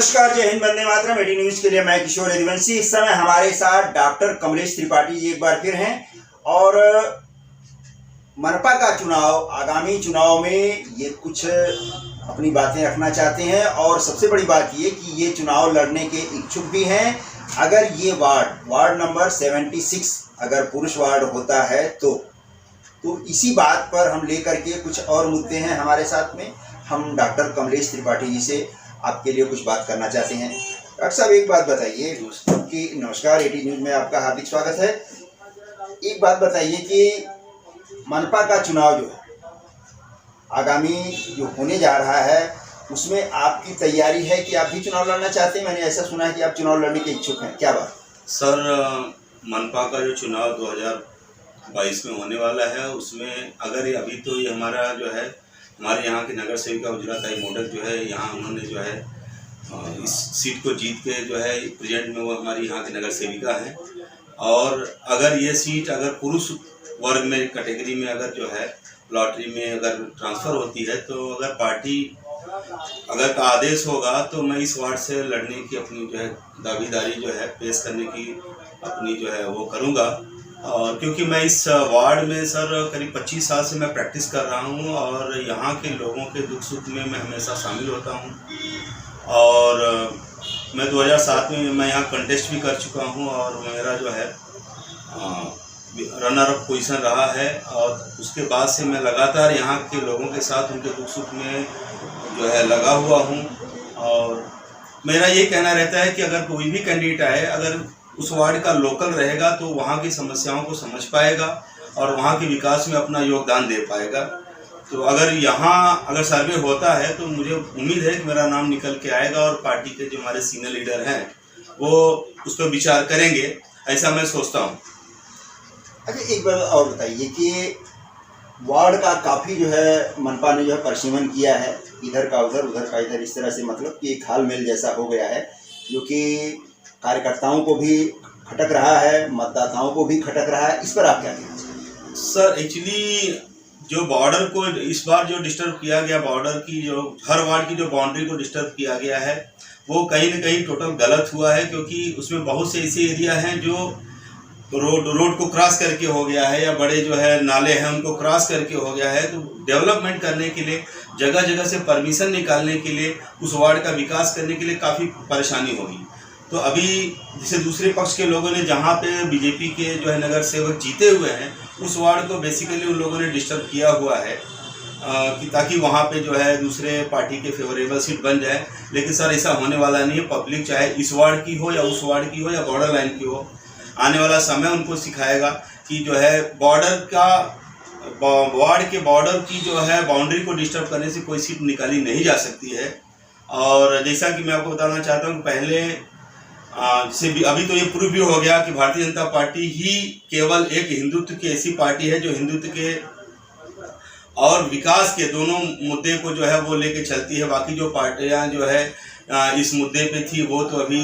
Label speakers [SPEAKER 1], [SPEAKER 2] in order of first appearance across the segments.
[SPEAKER 1] नमस्कार, जय हिंद, वंदे मातरम। 18 न्यूज के लिए मैं किशोर यदुवंशी। इस समय हमारे साथ डॉक्टर कमलेश त्रिपाठी जी एक बार फिर हैं और मनपा का चुनाव, आगामी चुनाव में ये कुछ अपनी बातें रखना चाहते हैं और सबसे बड़ी बात ये कि ये चुनाव लड़ने के इच्छुक भी हैं। अगर ये वार्ड नंबर 76 अगर पुरुष वार्ड होता है तो इसी बात पर हम लेकर के कुछ और मुद्दे हैं हमारे साथ में। हम डॉक्टर कमलेश त्रिपाठी जी से आपके लिए कुछ बात करना चाहते हैं। डॉक्टर साहब, एक बात बताइए कि नमस्कार, 18 न्यूज में आपका हार्दिक स्वागत है। एक बात बताइए कि मनपा का चुनाव जो है आगामी जो होने जा रहा है उसमें आपकी तैयारी है कि आप भी चुनाव लड़ना चाहते हैं? मैंने ऐसा सुना है कि आप चुनाव लड़ने के इच्छुक हैं, क्या बात?
[SPEAKER 2] सर, मनपा का जो चुनाव 2022 में होने वाला है उसमें अगर अभी तो ये हमारा जो है हमारे यहाँ की नगर सेविका उजला ताई मोडक जो है यहाँ उन्होंने जो है इस सीट को जीत के जो है प्रेजेंट में वो हमारी यहाँ की नगर सेविका हैं। और अगर ये सीट अगर पुरुष वर्ग में कैटेगरी में अगर जो है लॉटरी में अगर ट्रांसफ़र होती है तो अगर पार्टी अगर का आदेश होगा तो मैं इस वार्ड से लड़ने की अपनी जो है दावेदारी जो है पेश करने की अपनी जो है वो करूँगा। और क्योंकि मैं इस वार्ड में सर करीब 25 साल से मैं प्रैक्टिस कर रहा हूँ और यहाँ के लोगों के दुख सुख में मैं हमेशा शामिल होता हूँ। और मैं 2007 में मैं यहाँ कंटेस्ट भी कर चुका हूँ और मेरा जो है रनर अप पोजीशन रहा है। और उसके बाद से मैं लगातार यहाँ के लोगों के साथ उनके दुख सुख में जो है लगा हुआ हूँ। और मेरा ये कहना रहता है कि अगर कोई भी कैंडिडेट आए, अगर उस वार्ड का लोकल रहेगा तो वहाँ की समस्याओं को समझ पाएगा और वहाँ के विकास में अपना योगदान दे पाएगा। तो अगर यहाँ अगर सर्वे होता है तो मुझे उम्मीद है कि मेरा नाम निकल के आएगा और पार्टी के जो हमारे सीनियर लीडर हैं वो उस पर विचार करेंगे, ऐसा मैं सोचता हूँ।
[SPEAKER 1] अच्छा, एक बार और बताइए कि वार्ड का काफ़ी जो है मनपा ने जो है परिसीमन किया है, इधर का उधर उधर का इधर, इस तरह से मतलब कि एक हालमेल जैसा हो गया है जो कि कार्यकर्ताओं को भी खटक रहा है, मतदाताओं को भी खटक रहा है। इस पर आप क्या कहना चाहिए?
[SPEAKER 2] सर, एक्चुअली जो बॉर्डर को इस बार जो डिस्टर्ब किया गया, बॉर्डर की जो हर वार्ड की जो बाउंड्री को डिस्टर्ब किया गया है वो कहीं ना कहीं टोटल गलत हुआ है। क्योंकि उसमें बहुत से ऐसे एरिया हैं जो रोड को क्रॉस करके हो गया है या बड़े जो है नाले हैं उनको क्रॉस करके हो गया है। तो डेवलपमेंट करने के लिए जगह जगह से परमिशन निकालने के लिए उस वार्ड का विकास करने के लिए काफ़ी परेशानी होगी। तो अभी जैसे दूसरे पक्ष के लोगों ने जहाँ पे बीजेपी के जो है नगर सेवक जीते हुए हैं उस वार्ड को बेसिकली उन लोगों ने डिस्टर्ब किया हुआ है कि ताकि वहाँ पे जो है दूसरे पार्टी के फेवरेबल सीट बन जाए। लेकिन सर ऐसा होने वाला नहीं है। पब्लिक चाहे इस वार्ड की हो या उस वार्ड की हो या बॉर्डर लाइन की हो, आने वाला समय उनको सिखाएगा कि जो है वार्ड के बॉर्डर की जो है बाउंड्री को डिस्टर्ब करने से कोई सीट निकाली नहीं जा सकती है। और जैसा कि मैं आपको बताना चाहता हूँ कि पहले से भी अभी तो ये प्रूव भी हो गया कि भारतीय जनता पार्टी ही केवल एक हिंदुत्व की ऐसी पार्टी है जो हिंदुत्व के और विकास के दोनों मुद्दे को जो है वो लेके चलती है। बाकी जो पार्टियां जो है इस मुद्दे पे थी वो तो अभी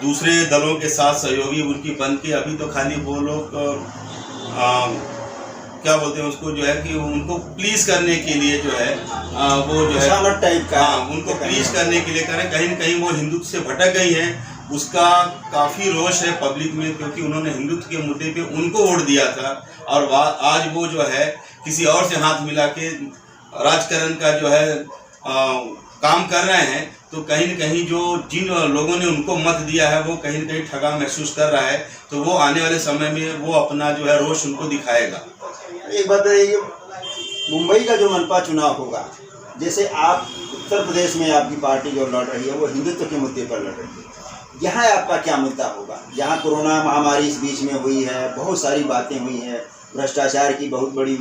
[SPEAKER 2] दूसरे दलों के साथ सहयोगी उनकी बन के अभी तो खाली वो लोग क्या बोलते हैं उसको जो है कि उनको प्लीज करने के लिए जो है वो जो है
[SPEAKER 1] टाइप का
[SPEAKER 2] उनको प्लीज करने के लिए करें। कहीं न कहीं वो हिंदुत्व से भटक गई हैं। उसका काफ़ी रोष है पब्लिक में क्योंकि उन्होंने हिंदुत्व के मुद्दे पे उनको वोट दिया था और आज वो जो है किसी और से हाथ मिला के राजकारण का जो है काम कर रहे हैं। तो कहीं न कहीं जो जिन लोगों ने उनको मत दिया है वो कहीं न कहीं ठगा महसूस कर रहा है। तो वो आने वाले समय में वो अपना जो है रोष उनको दिखाएगा।
[SPEAKER 1] एक बात बताइए, मुंबई का जो मनपा चुनाव होगा, जैसे आप उत्तर प्रदेश में आपकी पार्टी जो लड़ रही है वो हिंदुत्व के मुद्दे पर लड़ रही है, यहाँ आपका क्या मुद्दा होगा? यहाँ कोरोना महामारी इस बीच में हुई है, बहुत सारी बातें हुई हैं, भ्रष्टाचार की बहुत बड़ी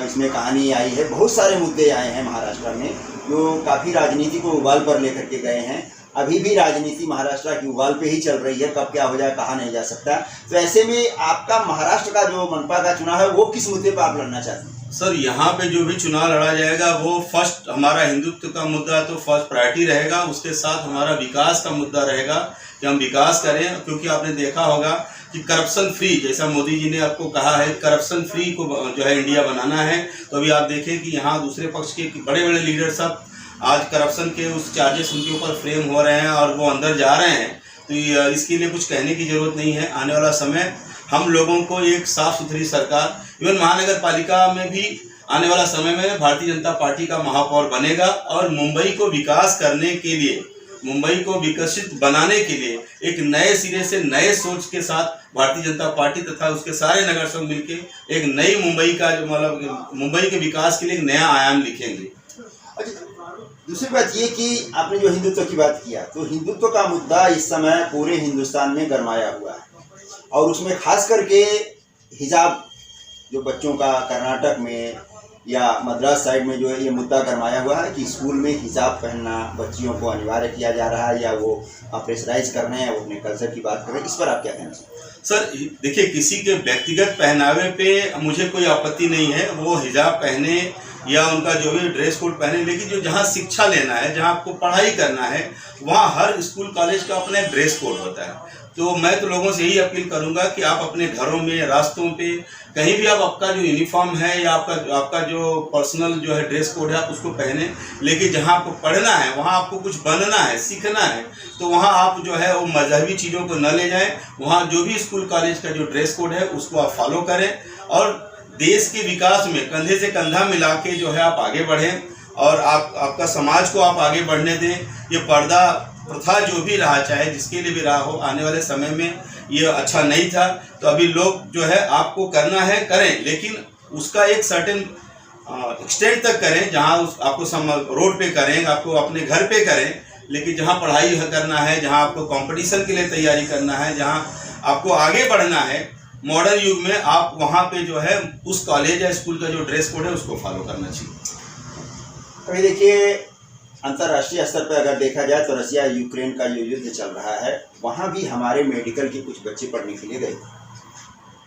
[SPEAKER 1] इसमें कहानी आई है, बहुत सारे मुद्दे आए हैं महाराष्ट्र में जो काफ़ी राजनीति को उबाल पर लेकर के गए हैं। अभी भी राजनीति महाराष्ट्र की उबाल पे ही चल रही है, कब क्या हो जाए कहा नहीं जा सकता। तो ऐसे में आपका महाराष्ट्र का जो मनपा का चुनाव है वो किस मुद्दे पर आप लड़ना चाहते हैं?
[SPEAKER 2] सर, यहाँ पे जो भी चुनाव लड़ा जाएगा वो फर्स्ट हमारा हिंदुत्व का मुद्दा तो फर्स्ट प्रायोरिटी रहेगा। उसके साथ हमारा विकास का मुद्दा रहेगा कि हम विकास करें। क्योंकि आपने देखा होगा कि करप्शन फ्री, जैसा मोदी जी ने आपको कहा है करप्शन फ्री को जो है इंडिया बनाना है। तो अभी आप देखें कि यहाँ दूसरे पक्ष के बड़े बड़े लीडर सब आज करप्शन के उस चार्जेस उनके ऊपर फ्रेम हो रहे हैं और वो अंदर जा रहे हैं, तो इसके लिए कुछ कहने की ज़रूरत नहीं है। आने वाला समय हम लोगों को एक साफ़ सुथरी सरकार, इवन महानगर पालिका में भी आने वाला समय में भारतीय जनता पार्टी का महापौर बनेगा और मुंबई को विकास करने के लिए, मुंबई को विकसित बनाने के लिए एक नए सिरे से नए सोच के साथ भारतीय जनता पार्टी तथा उसके सारे नगर सेवक मिलकर एक नई मुंबई का जो मतलब मुंबई के विकास के लिए एक नया आयाम लिखेंगे।
[SPEAKER 1] दूसरी बात ये कि आपने जो हिंदुत्व की बात किया, तो हिंदुत्व का मुद्दा इस समय पूरे हिंदुस्तान में गरमाया हुआ है और उसमें खास करके हिजाब जो बच्चों का कर्नाटक में या मद्रास साइड में जो है ये मुद्दा गरमाया हुआ है कि स्कूल में हिजाब पहनना बच्चियों को अनिवार्य किया जा रहा है या वो प्रेशराइज कर रहे हैं, वो अपने कल्चर की बात कर रहे हैं। इस पर आप क्या कहना चाहिए?
[SPEAKER 2] सर देखिए, किसी के व्यक्तिगत पहनावे पे मुझे कोई आपत्ति नहीं है, वो हिजाब पहने या उनका जो भी ड्रेस कोड पहने, लेकिन जो जहाँ शिक्षा लेना है, जहाँ आपको पढ़ाई करना है, वहाँ हर स्कूल कॉलेज का अपना एक ड्रेस कोड होता है। तो मैं तो लोगों से यही अपील करूंगा कि आप अपने घरों में, रास्तों पे, कहीं भी आप आपका जो यूनिफॉर्म है या आपका जो पर्सनल जो है ड्रेस कोड है आप उसको पहने, लेकिन जहाँ आपको पढ़ना है, वहाँ आपको कुछ बनना है, सीखना है, तो वहाँ आप जो है वो मजहबी चीज़ों को न ले जाएं। वहाँ जो भी स्कूल कॉलेज का जो ड्रेस कोड है उसको आप फॉलो करें और देश के विकास में कंधे से कंधा मिला के जो है आप आगे बढ़ें और आपका समाज को आप आगे बढ़ने दें। ये पर्दा प्रथा जो भी रहा, चाहे जिसके लिए भी रहा हो, आने वाले समय में ये अच्छा नहीं था। तो अभी लोग जो है आपको करना है करें, लेकिन उसका एक सर्टेन एक्सटेंट तक करें, जहाँ आपको रोड पे करें, आपको अपने घर पे करें, लेकिन जहाँ पढ़ाई करना है, जहाँ आपको कंपटीशन के लिए तैयारी करना है, जहाँ आपको आगे बढ़ना है मॉडर्न युग में, आप वहाँ पे जो है उस कॉलेज या स्कूल का जो ड्रेस कोड है उसको फॉलो करना चाहिए।
[SPEAKER 1] अभी देखिए, अंतर्राष्ट्रीय स्तर पर अगर देखा जाए तो रसिया यूक्रेन का जो युद्ध चल रहा है, वहाँ भी हमारे मेडिकल के कुछ बच्चे पढ़ने के लिए गए।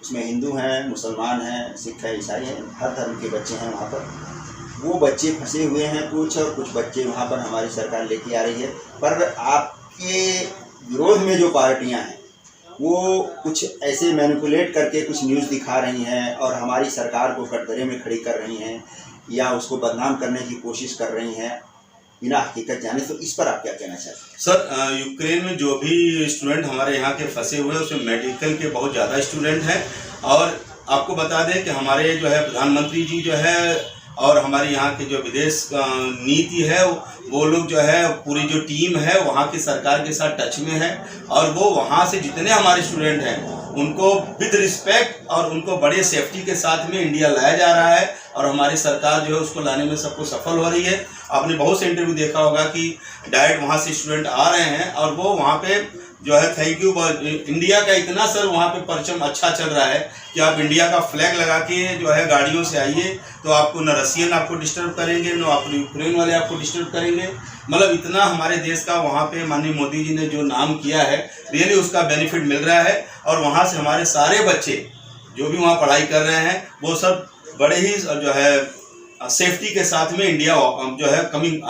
[SPEAKER 1] उसमें हिंदू हैं, मुसलमान हैं, सिख हैं, ईसाई हैं, हर धर्म के बच्चे हैं वहाँ पर। वो बच्चे फंसे हुए हैं कुछ, और कुछ बच्चे वहाँ पर हमारी सरकार लेके आ रही है। पर आपके विरोध में जो पार्टियाँ हैं वो कुछ ऐसे मैनिपुलेट करके कुछ न्यूज़ दिखा रही हैं और हमारी सरकार को कटघरे में खड़ी कर रही हैं या उसको बदनाम करने की कोशिश कर रही हैं बिना हकीकत जाने। तो इस पर आप क्या कहना चाहते हैं?
[SPEAKER 2] सर, यूक्रेन में जो भी स्टूडेंट हमारे यहाँ के फंसे हुए हैं उसमें मेडिकल के बहुत ज़्यादा स्टूडेंट हैं। और आपको बता दें कि हमारे जो है प्रधानमंत्री जी जो है और हमारे यहाँ के जो विदेश नीति है, वो लोग जो है पूरी जो टीम है वहाँ की सरकार के साथ टच में है और वो वहाँ से जितने हमारे स्टूडेंट हैं उनको विद रिस्पेक्ट और उनको बड़े सेफ्टी के साथ में इंडिया लाया जा रहा है और हमारी सरकार जो है उसको लाने में सबको सफल हो रही है। आपने बहुत से इंटरव्यू देखा होगा कि डायरेक्ट वहाँ से स्टूडेंट आ रहे हैं और वो वहाँ पे जो है थैंक यू इंडिया का इतना सर वहाँ पे परचम अच्छा चल रहा है कि आप इंडिया का फ्लैग लगा के जो है गाड़ियों से आइए तो आपको न रसियन आपको डिस्टर्ब करेंगे, न आप यूक्रेन वाले आपको डिस्टर्ब करेंगे। मतलब इतना हमारे देश का वहाँ पे माननीय मोदी जी ने जो नाम किया है, रियली उसका बेनिफिट मिल रहा है। और वहाँ से हमारे सारे बच्चे जो भी वहाँ पढ़ाई कर रहे हैं वो सब बड़े ही जो है सेफ्टी के साथ में इंडिया जो है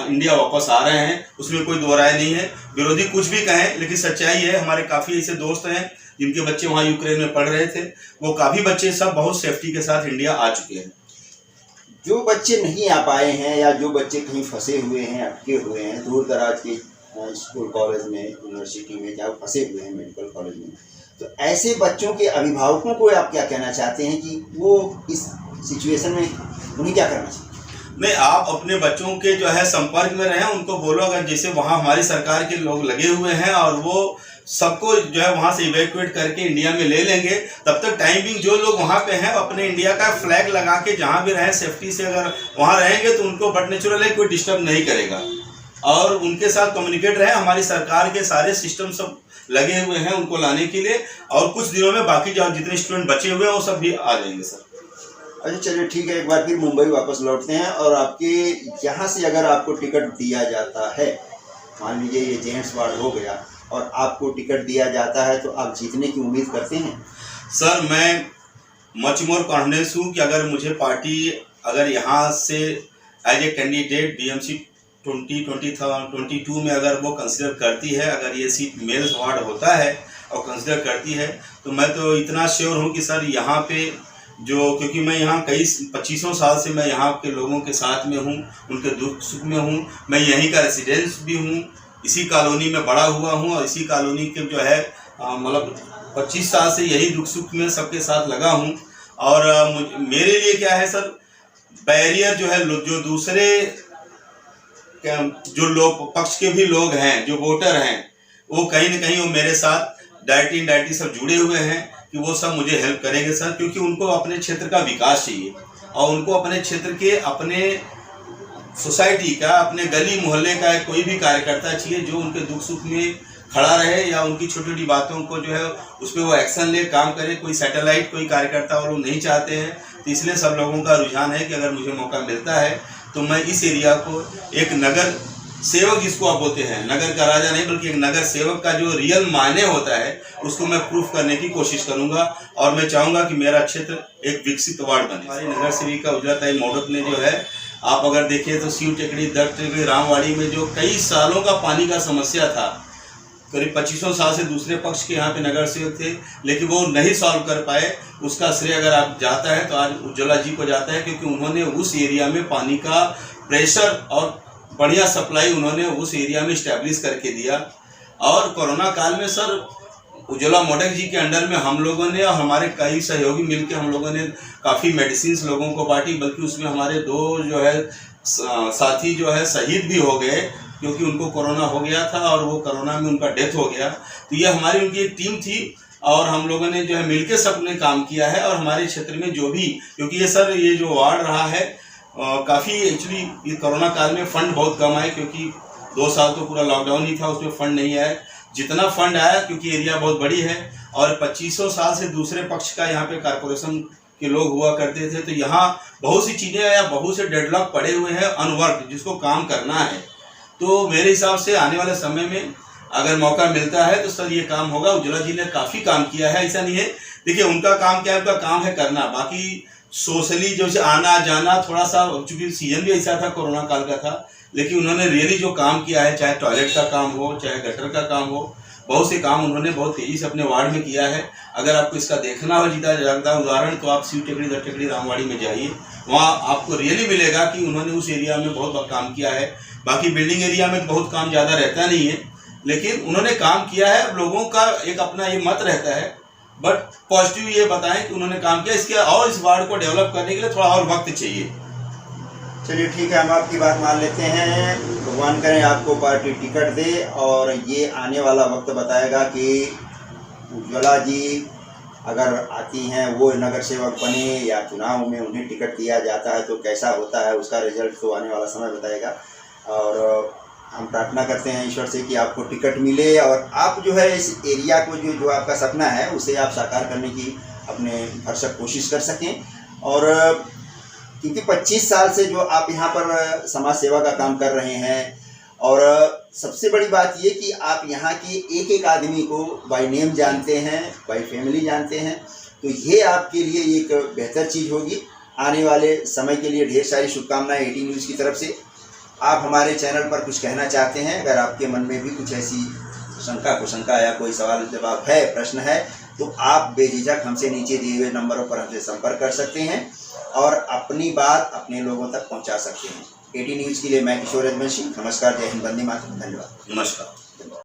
[SPEAKER 2] इंडिया वापस आ रहे हैं, उसमें कोई दो राय नहीं है। विरोधी कुछ भी कहें लेकिन सच्चाई है। हमारे काफ़ी ऐसे दोस्त हैं जिनके बच्चे वहाँ यूक्रेन में पढ़ रहे थे, वो काफ़ी बच्चे सब बहुत सेफ्टी के साथ इंडिया आ चुके हैं।
[SPEAKER 1] जो बच्चे नहीं आ पाए हैं या जो बच्चे कहीं फंसे हुए हैं, अटके हुए हैं दूर दराज के स्कूल कॉलेज में, यूनिवर्सिटी में, या फंसे हुए हैं मेडिकल कॉलेज में, तो ऐसे बच्चों के अभिभावकों को आप क्या कहना चाहते हैं कि वो इस सिचुएशन में उन्हें क्या करना चाहिए?
[SPEAKER 2] नहीं, आप अपने बच्चों के जो है संपर्क में रहें, उनको बोलो अगर जैसे वहाँ हमारी सरकार के लोग लगे हुए हैं और वो सबको जो है वहाँ से इवैक्यूएट करके इंडिया में ले लेंगे, तब तक टाइमिंग जो लोग वहाँ पे हैं अपने इंडिया का फ्लैग लगा के जहाँ भी रहें सेफ्टी से अगर वहाँ रहेंगे तो उनको बट नेचुरल है कोई डिस्टर्ब नहीं करेगा और उनके साथ कम्युनिकेट रहे। हमारी सरकार के सारे सिस्टम सब लगे हुए हैं उनको लाने के लिए और कुछ दिनों में बाकी जो जितने स्टूडेंट बचे हुए हैं वो सब भी आ जाएंगे सर।
[SPEAKER 1] अच्छा चलिए ठीक है, एक बार फिर मुंबई वापस लौटते हैं और आपके यहाँ से अगर आपको टिकट दिया जाता है, मान लीजिए ये जेंट्स वार्ड हो गया और आपको टिकट दिया जाता है, तो आप जीतने की उम्मीद करते हैं?
[SPEAKER 2] सर मैं मच मोर कॉन्फिडेंस हूँ कि अगर मुझे पार्टी अगर यहाँ से एज ए कैंडिडेट बीएमसी 2022 में अगर वो कंसिडर करती है, अगर ये सीट मेल्स वार्ड होता है और कंसिडर करती है, तो मैं तो इतना श्योर हूँ कि सर यहाँ पे जो, क्योंकि मैं यहाँ कई 25 साल से मैं यहाँ के लोगों के साथ में हूँ, उनके दुख सुख में हूँ। मैं यहीं का रेसिडेंस भी हूँ, इसी कॉलोनी में बड़ा हुआ हूँ और इसी कॉलोनी के जो है मतलब 25 साल से यही दुख सुख में सबके साथ लगा हूँ। और मेरे लिए क्या है सर, बैरियर जो है, जो दूसरे जो लोग पक्ष के भी लोग हैं, जो वोटर हैं, वो कहीं ना कहीं वो मेरे साथ डायरेक्टली सब जुड़े हुए हैं कि वो सब मुझे हेल्प करेंगे सर, क्योंकि उनको अपने क्षेत्र का विकास चाहिए और उनको अपने क्षेत्र के, अपने सोसाइटी का, अपने गली मोहल्ले का कोई भी कार्यकर्ता चाहिए जो उनके दुख सुख में खड़ा रहे या उनकी छोटी छोटी बातों को जो है उस पर वो एक्शन ले, काम करे। कोई सैटेलाइट कोई कार्यकर्ता वो लोग नहीं चाहते हैं, तो इसलिए सब लोगों का रुझान है कि अगर मुझे मौका मिलता है तो मैं इस एरिया को एक नगर सेवक, जिसको आप बोलते हैं, नगर का राजा नहीं बल्कि एक नगर सेवक का जो रियल मायने होता है उसको मैं प्रूफ करने की कोशिश करूंगा। और मैं चाहूँगा कि मेरा क्षेत्र एक विकसित वार्ड बने। हमारी नगर सेविका उजलाताई मोडक ने जो है, आप अगर देखिए तो शिव टेकड़ी, दर टेकड़ी, रामवाड़ी में जो कई सालों का पानी का समस्या था, करीब 25 साल से दूसरे पक्ष के यहाँ पे नगर सेवक थे, लेकिन वो नहीं सॉल्व कर पाए। उसका श्रेय अगर आप जाता है तो आज उज्ज्वला जी को जाता है, क्योंकि उन्होंने उस एरिया में पानी का प्रेशर और बढ़िया सप्लाई उन्होंने उस एरिया में इस्टेब्लिश करके दिया। और कोरोना काल में सर उज्ज्वला मोडक जी के अंडर में हम लोगों ने और हमारे कई सहयोगी मिलकर हम लोगों ने काफ़ी मेडिसिन लोगों को बांटी, बल्कि उसमें हमारे 2 जो है साथी जो है शहीद भी हो गए, क्योंकि उनको कोरोना हो गया था और वो कोरोना में उनका डेथ हो गया। तो ये हमारी उनकी एक टीम थी और हम लोगों ने जो है मिलके सबने काम किया है। और हमारे क्षेत्र में जो भी, क्योंकि ये सर ये जो वार्ड रहा है काफ़ी, एक्चुअली ये कोरोना काल में फंड बहुत कम आए, क्योंकि 2 साल तो पूरा लॉकडाउन ही था, उसमें फंड नहीं आया। जितना फंड आया, क्योंकि एरिया बहुत बड़ी है और 25 साल से दूसरे पक्ष का यहाँ पे कारपोरेशन के लोग हुआ करते थे, तो यहाँ बहुत सी चीज़ें या बहुत से डेडलॉक पड़े हुए हैं अनवर्क, जिसको काम करना है। तो मेरे हिसाब से आने वाले समय में अगर मौका मिलता है तो सर ये काम होगा। उज्ज्वला जी ने काफ़ी काम किया है, ऐसा नहीं है। देखिए उनका काम क्या है, उनका काम है करना। बाकी सोशली जो से आना जाना थोड़ा सा, चूँकि सीजन भी ऐसा था, कोरोना काल का था, लेकिन उन्होंने रियली जो काम किया है, चाहे टॉयलेट का काम हो, चाहे गटर का काम हो, बहुत से काम उन्होंने बहुत तेज़ी से अपने वार्ड में किया है। अगर आपको इसका देखना हो जीता जागता उदाहरण, तो आप शिव टेकड़ी, दर टेकड़ी, रामवाड़ी में जाइए, वहाँ आपको रियली मिलेगा कि उन्होंने उस एरिया में बहुत काम किया है। बाकी बिल्डिंग एरिया में बहुत काम ज़्यादा रहता नहीं है, लेकिन उन्होंने काम किया है। अब लोगों का एक अपना ये मत रहता है, बट पॉजिटिव ये बताएं कि उन्होंने काम किया। इसके और इस वार्ड को डेवलप करने के लिए थोड़ा और वक्त चाहिए।
[SPEAKER 1] चलिए ठीक है, हम आपकी बात मान लेते हैं। भगवान करें आपको पार्टी टिकट दे, और ये आने वाला वक्त बताएगा कि उज्ज्वला जी अगर आती हैं, वो नगर सेवक बने या चुनाव में उन्हें टिकट दिया जाता है तो कैसा होता है, उसका रिजल्ट तो आने वाला समय बताएगा। और हम प्रार्थना करते हैं ईश्वर से कि आपको टिकट मिले और आप जो है इस एरिया को जो आपका सपना है उसे आप साकार करने की अपने भरसक कोशिश कर सकें। और क्योंकि 25 साल से जो आप यहाँ पर समाज सेवा का काम कर रहे हैं, और सबसे बड़ी बात ये कि आप यहाँ के एक एक आदमी को बाय नेम जानते हैं, बाय फैमिली जानते हैं, तो ये आपके लिए एक बेहतर चीज़ होगी। आने वाले समय के लिए ढेर सारी शुभकामनाएं 18 न्यूज़ की तरफ से। आप हमारे चैनल पर कुछ कहना चाहते हैं, अगर आपके मन में भी कुछ ऐसी शंका या कोई सवाल जवाब है, प्रश्न है, तो आप बेझिझक हमसे नीचे दिए हुए नंबरों पर हमसे संपर्क कर सकते हैं और अपनी बात अपने लोगों तक पहुंचा सकते हैं। 18 न्यूज़ के लिए मैं किशोर रजवंशी। नमस्कार, जय हिंद, वंदे मातरम, धन्यवाद।
[SPEAKER 2] नमस्कार।